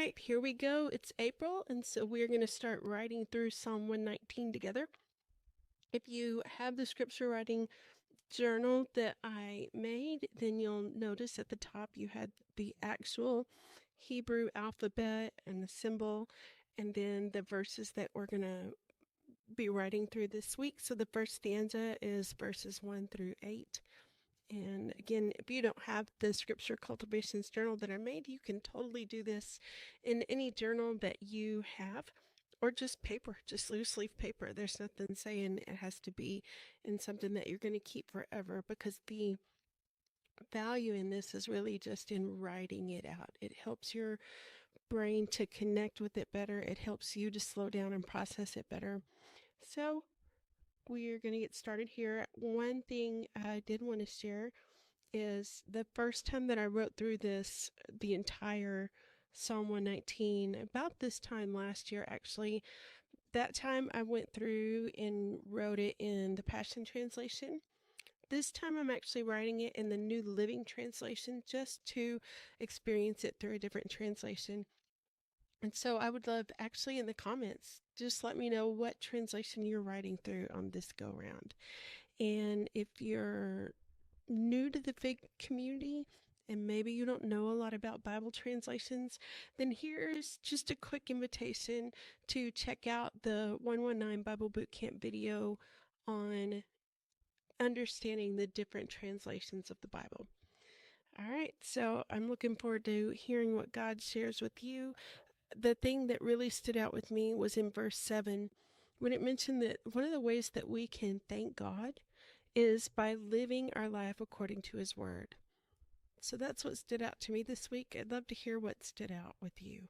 right, here we go. It's April, and so we're going to start writing through Psalm 119 together. If you have the scripture writing journal that I made, then you'll notice at the top you had the actual Hebrew alphabet and the symbol, and then the verses that we're going to be writing through this week. So the first stanza is verses 1 through 8. And again, if you don't have the scripture cultivations journal that I made, you can totally do this in any journal that you have, or just paper, just loose leaf paper. There's nothing saying it has to be in something that you're going to keep forever, because the value in this is really just in writing it out. It helps your brain to connect with it better. It helps you to slow down and process it better. So we're going to get started here. One thing I did want to share is the first time that I wrote through this, the entire Psalm 119, about this time last year, actually. That time I went through and wrote it in the Passion Translation. This time I'm actually writing it in the New Living Translation just to experience it through a different translation. And so I would love, actually, in the comments, just let me know what translation you're writing through on this go round. And if you're new to the Fig community and maybe you don't know a lot about Bible translations, then here's just a quick invitation to check out the 119 Bible Bootcamp video on understanding the different translations of the Bible. All right, so I'm looking forward to hearing what God shares with you. The thing that really stood out with me was in verse 7, when it mentioned that one of the ways that we can thank God is by living our life according to His Word. So that's what stood out to me this week. I'd love to hear what stood out with you.